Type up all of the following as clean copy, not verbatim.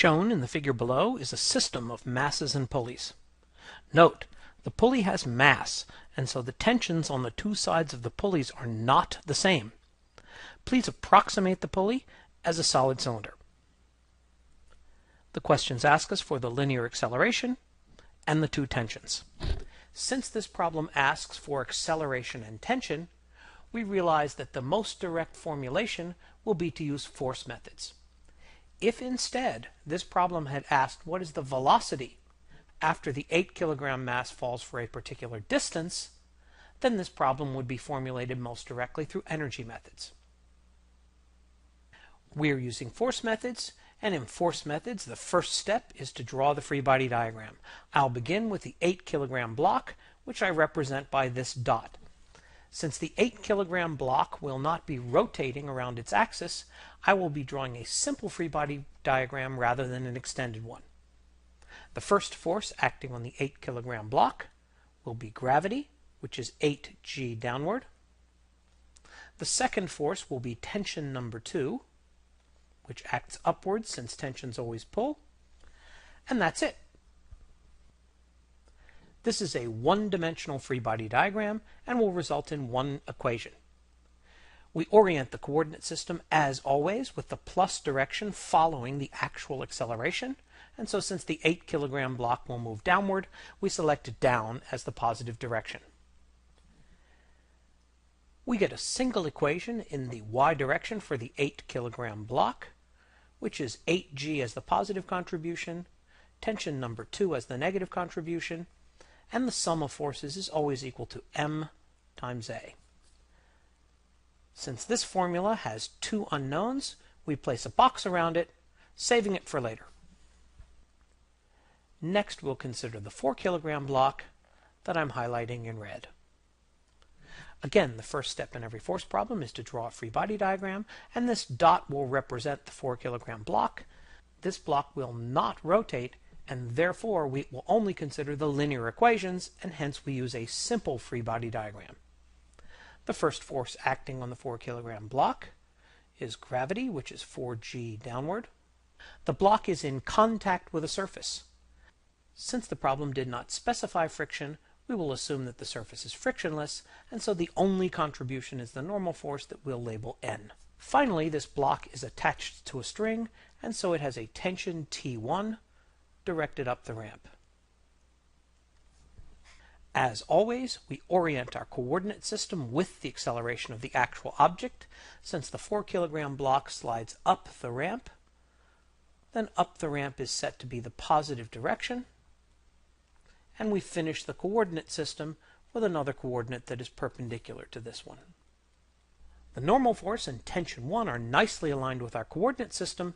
Shown in the figure below is a system of masses and pulleys. Note, the pulley has mass, and so the tensions on the two sides of the pulleys are not the same. Please approximate the pulley as a solid cylinder. The questions ask us for the linear acceleration and the two tensions. Since this problem asks for acceleration and tension, we realize that the most direct formulation will be to use force methods. If instead this problem had asked what is the velocity after the 8 kilogram mass falls for a particular distance, then this problem would be formulated most directly through energy methods. We are using force methods, and in force methods the first step is to draw the free body diagram. I'll begin with the 8 kilogram block, which I represent by this dot. Since the 8 kilogram block will not be rotating around its axis, I will be drawing a simple free body diagram rather than an extended one. The first force acting on the 8 kilogram block will be gravity, which is 8g downward. The second force will be tension number 2, which acts upwards since tensions always pull. And that's it. This is a one-dimensional free body diagram and will result in one equation. We orient the coordinate system as always with the plus direction following the actual acceleration, and so since the 8 kilogram block will move downward, we select down as the positive direction. We get a single equation in the y direction for the 8 kilogram block, which is 8g as the positive contribution, tension number 2 as the negative contribution, and the sum of forces is always equal to m times a. Since this formula has two unknowns, we place a box around it, saving it for later. Next, we'll consider the 4 kilogram block that I'm highlighting in red. Again, the first step in every force problem is to draw a free body diagram, and this dot will represent the 4 kilogram block. This block will not rotate, and therefore we will only consider the linear equations, and hence we use a simple free body diagram. The first force acting on the 4 kilogram block is gravity, which is 4g downward. The block is in contact with a surface. Since the problem did not specify friction, we will assume that the surface is frictionless, and so the only contribution is the normal force that we'll label N. Finally, this block is attached to a string, and so it has a tension T1 directed up the ramp. As always, we orient our coordinate system with the acceleration of the actual object. Since the 4 kilogram block slides up the ramp, then up the ramp is set to be the positive direction, and we finish the coordinate system with another coordinate that is perpendicular to this one. The normal force and tension 1 are nicely aligned with our coordinate system.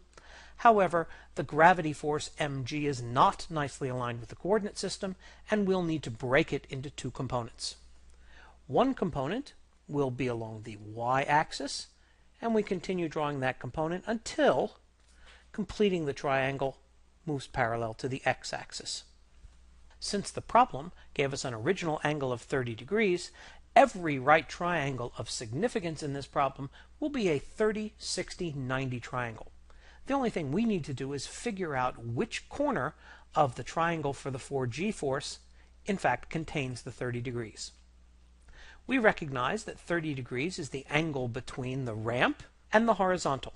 However, the gravity force mg is not nicely aligned with the coordinate system, and we'll need to break it into two components. One component will be along the y-axis, and we continue drawing that component until completing the triangle moves parallel to the x-axis. Since the problem gave us an original angle of 30 degrees, every right triangle of significance in this problem will be a 30, 60, 90 triangle. The only thing we need to do is figure out which corner of the triangle for the 4g force in fact contains the 30 degrees. We recognize that 30 degrees is the angle between the ramp and the horizontal.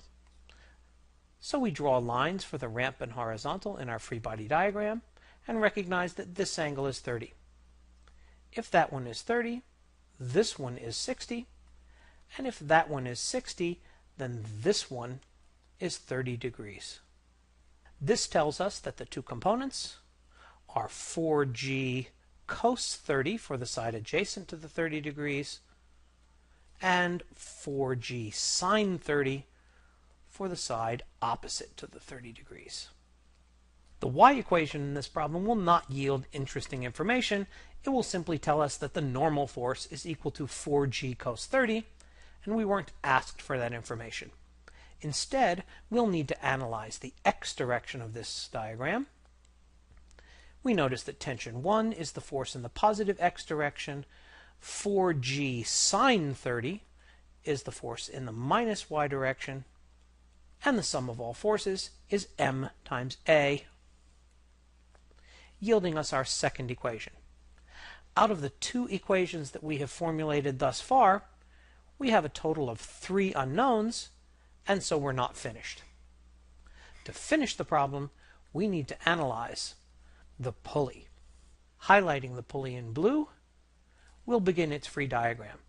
So we draw lines for the ramp and horizontal in our free body diagram and recognize that this angle is 30. If that one is 30, this one is 60, and if that one is 60, then this one is 30 degrees. This tells us that the two components are 4g cos 30 for the side adjacent to the 30 degrees and 4g sine 30 for the side opposite to the 30 degrees. The y equation in this problem will not yield interesting information. It will simply tell us that the normal force is equal to 4g cos 30, and we weren't asked for that information. Instead, we'll need to analyze the x direction of this diagram. We notice that tension 1 is the force in the positive x direction, 4g sine 30 is the force in the minus y direction, and the sum of all forces is m times a, yielding us our second equation. Out of the two equations that we have formulated thus far, we have a total of 3 unknowns, and so we're not finished. To finish the problem, we need to analyze the pulley. Highlighting the pulley in blue, we'll begin its free diagram.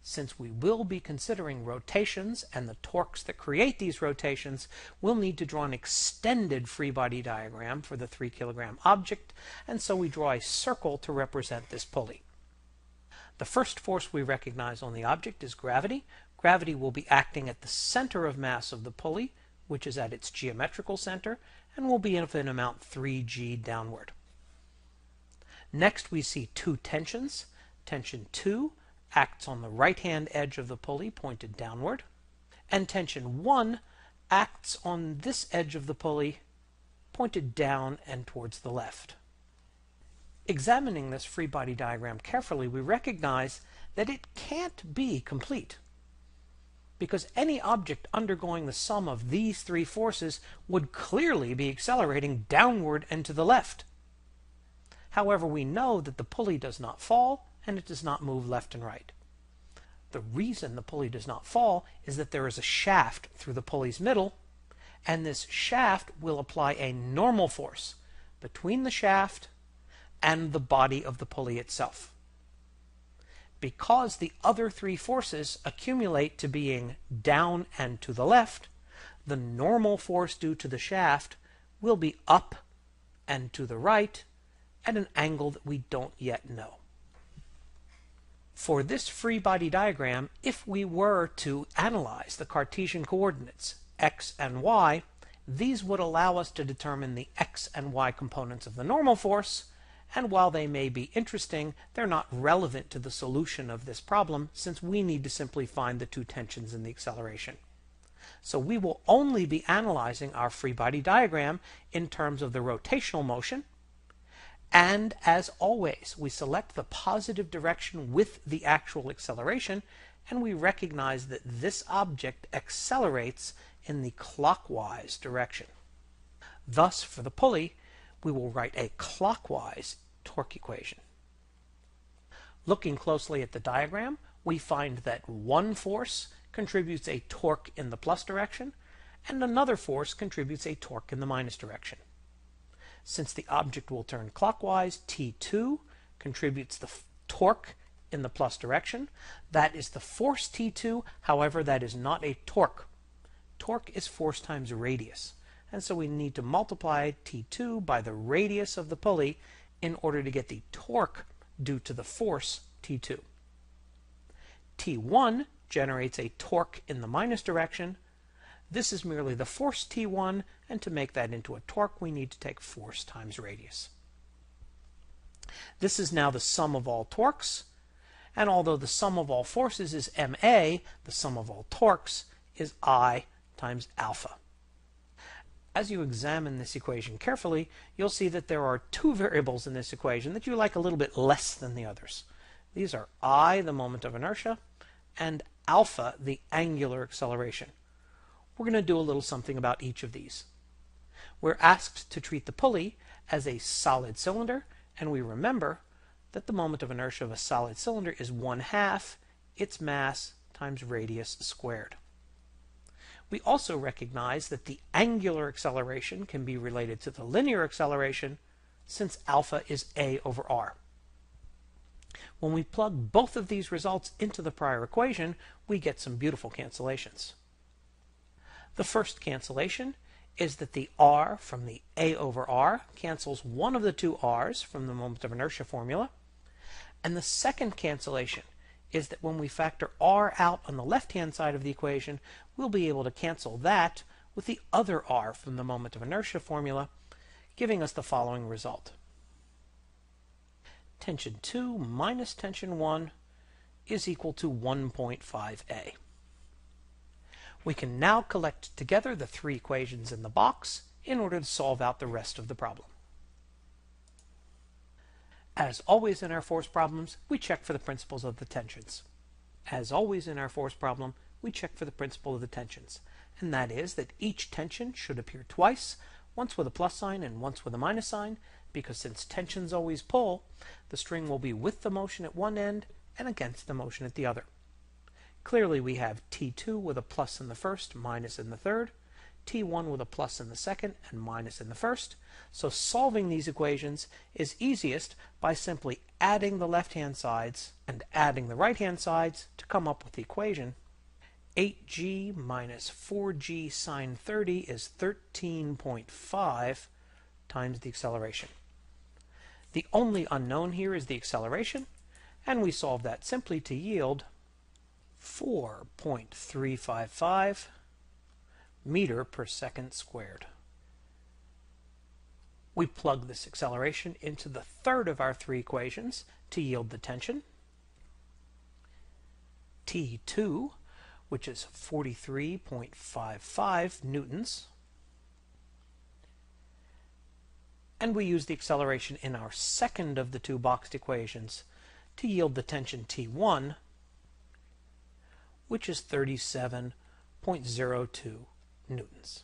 Since we will be considering rotations and the torques that create these rotations, we'll need to draw an extended free body diagram for the 3 kilogram object, and so we draw a circle to represent this pulley. The first force we recognize on the object is gravity. Gravity will be acting at the center of mass of the pulley, which is at its geometrical center, and will be of an amount 3g downward. Next we see 2 tensions. Tension 2 acts on the right-hand edge of the pulley pointed downward, and tension 1 acts on this edge of the pulley pointed down and towards the left. Examining this free body diagram carefully, we recognize that it can't be complete, because any object undergoing the sum of these 3 forces would clearly be accelerating downward and to the left. However, we know that the pulley does not fall and it does not move left and right. The reason the pulley does not fall is that there is a shaft through the pulley's middle, and this shaft will apply a normal force between the shaft and the body of the pulley itself. Because the other 3 forces accumulate to being down and to the left, the normal force due to the shaft will be up and to the right at an angle that we don't yet know. For this free body diagram, if we were to analyze the Cartesian coordinates x and y, these would allow us to determine the x and y components of the normal force, and while they may be interesting, they're not relevant to the solution of this problem, since we need to simply find the 2 tensions in the acceleration. So we will only be analyzing our free body diagram in terms of the rotational motion, and as always, we select the positive direction with the actual acceleration, and we recognize that this object accelerates in the clockwise direction. Thus, for the pulley, we will write a clockwise torque equation. Looking closely at the diagram, we find that one force contributes a torque in the plus direction, and another force contributes a torque in the minus direction. Since the object will turn clockwise, T2 contributes the torque in the plus direction. That is the force T2, however, that is not a torque. Torque is force times radius, and so we need to multiply T2 by the radius of the pulley in order to get the torque due to the force T2. T1 generates a torque in the minus direction. This is merely the force T1, and to make that into a torque, we need to take force times radius. This is now the sum of all torques, and although the sum of all forces is ma, the sum of all torques is I times alpha. As you examine this equation carefully, you'll see that there are 2 variables in this equation that you like a little bit less than the others. These are I, the moment of inertia, and alpha, the angular acceleration. We're going to do a little something about each of these. We're asked to treat the pulley as a solid cylinder, and we remember that the moment of inertia of a solid cylinder is 1/2 its mass times radius squared. We also recognize that the angular acceleration can be related to the linear acceleration, since alpha is a over r. When we plug both of these results into the prior equation, we get some beautiful cancellations. The first cancellation is that the r from the a over r cancels one of the 2 r's from the moment of inertia formula, and the second cancellation is that when we factor r out on the left-hand side of the equation, we'll be able to cancel that with the other r from the moment of inertia formula, giving us the following result. Tension 2 minus tension 1 is equal to 1.5a. We can now collect together the 3 equations in the box in order to solve out the rest of the problem. As always in our force problems, we check for the principles of the tensions. As always in our force problem, we check for the principle of the tensions. and that is that each tension should appear twice, once with a plus sign and once with a minus sign, because since tensions always pull, the string will be with the motion at one end and against the motion at the other. Clearly we have T2 with a plus in the first, minus in the third, T1 with a plus in the second and minus in the first. So solving these equations is easiest by simply adding the left-hand sides and adding the right-hand sides to come up with the equation. 8g minus 4g sine 30 is 13.5 times the acceleration. The only unknown here is the acceleration, and we solve that simply to yield 4.355 meter per second squared. We plug this acceleration into the third of our three equations to yield the tension. T2, which is 43.55 newtons. And we use the acceleration in our second of the two boxed equations to yield the tension T1, which is 37.02 newtons.